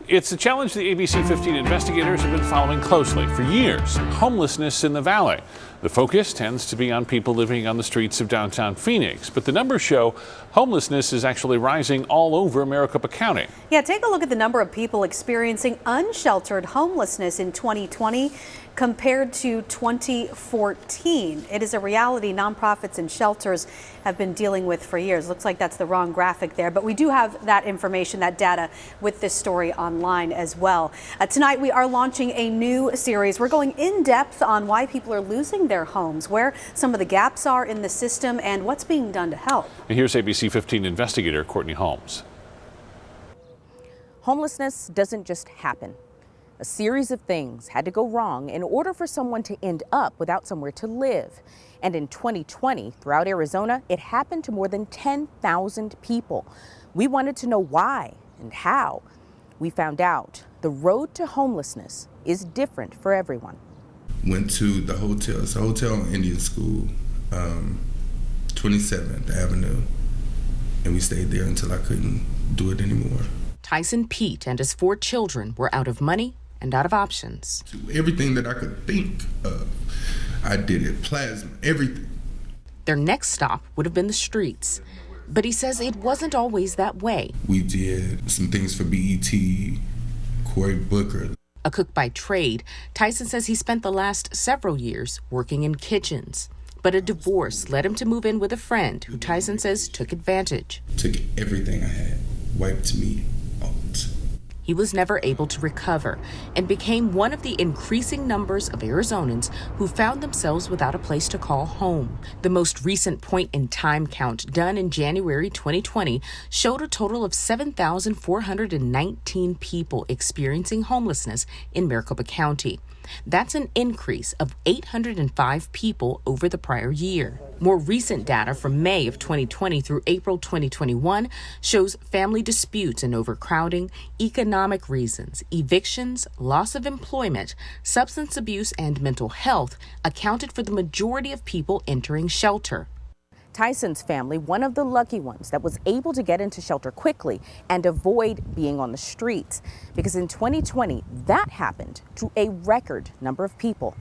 It's a challenge the ABC 15 investigators have been following closely for years: homelessness in the valley. The focus tends to be on people living on the streets of downtown Phoenix, but the numbers show homelessness is actually rising all over Maricopa County. Yeah, take a look at the number of people experiencing unsheltered homelessness in 2020 compared to 2014. It is a reality nonprofits and shelters have been dealing with for years. Looks like that's the wrong graphic there, but we do have that information, that data, with this story online as well. Tonight we are launching a new series. We're going in depth on why people are losing their homes, where some of the gaps are in the system, and what's being done to help. And here's ABC 15 investigator Courtney Holmes. Homelessness doesn't just happen. A series of things had to go wrong in order for someone to end up without somewhere to live. And in 2020, throughout Arizona, it happened to more than 10,000 people. We wanted to know why and how. We found out the road to homelessness is different for everyone. Went to the hotel. It's a hotel on Indian School, 27th Avenue. And we stayed there until I couldn't do it anymore. Tyson Pete and his 4 children were out of money and out of options. Everything that I could think of, I did it. Plasma, everything. Their next stop would have been the streets. But he says it wasn't always that way. We did some things for BET, Cory Booker. A cook by trade, Tyson says he spent the last several years working in kitchens. But a divorce led him to move in with a friend who Tyson says took advantage. Took everything I had, wiped me out. He was never able to recover and became one of the increasing numbers of Arizonans who found themselves without a place to call home. The most recent point-in-time count done in January 2020 showed a total of 7,419 people experiencing homelessness in Maricopa County. That's an increase of 805 people over the prior year. More recent data from May of 2020 through April 2021 shows family disputes and overcrowding, economic reasons, evictions, loss of employment, substance abuse, and mental health accounted for the majority of people entering shelter. Tyson's family, one of the lucky ones that was able to get into shelter quickly and avoid being on the streets, because in 2020, that happened to a record number of people.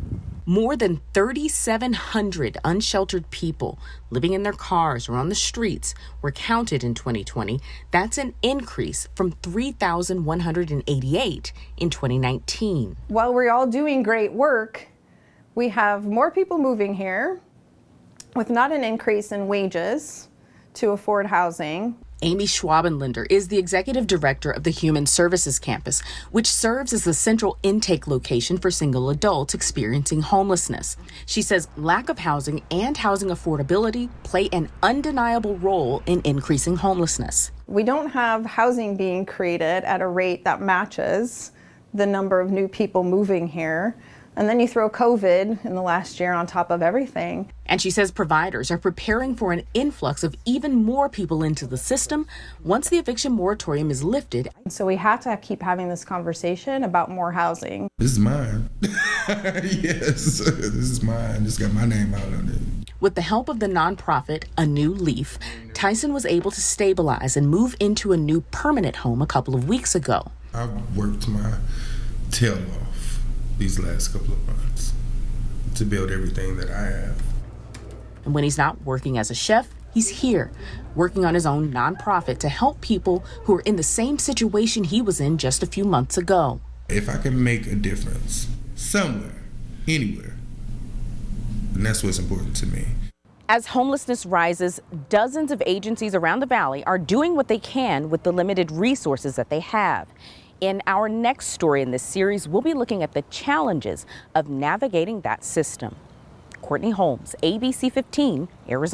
More than 3,700 unsheltered people living in their cars or on the streets were counted in 2020. That's an increase from 3,188 in 2019. While we're all doing great work, we have more people moving here with not an increase in wages to afford housing. Amy Schwabenlinder is the executive director of the Human Services Campus, which serves as the central intake location for single adults experiencing homelessness. She says lack of housing and housing affordability play an undeniable role in increasing homelessness. We don't have housing being created at a rate that matches the number of new people moving here. And then you throw COVID in the last year on top of everything. And she says providers are preparing for an influx of even more people into the system once the eviction moratorium is lifted. So we have to keep having this conversation about more housing. This is mine. Yes, this is mine. It's got my name out on it. With the help of the nonprofit A New Leaf, Tyson was able to stabilize and move into a new permanent home a couple of weeks ago. I've worked my tail off these last couple of months to build everything that I have. And when he's not working as a chef, he's here, working on his own nonprofit to help people who are in the same situation he was in just a few months ago. If I can make a difference somewhere, anywhere, then that's what's important to me. As homelessness rises, dozens of agencies around the valley are doing what they can with the limited resources that they have. In our next story in this series, we'll be looking at the challenges of navigating that system. Courtney Holmes, ABC 15, Arizona.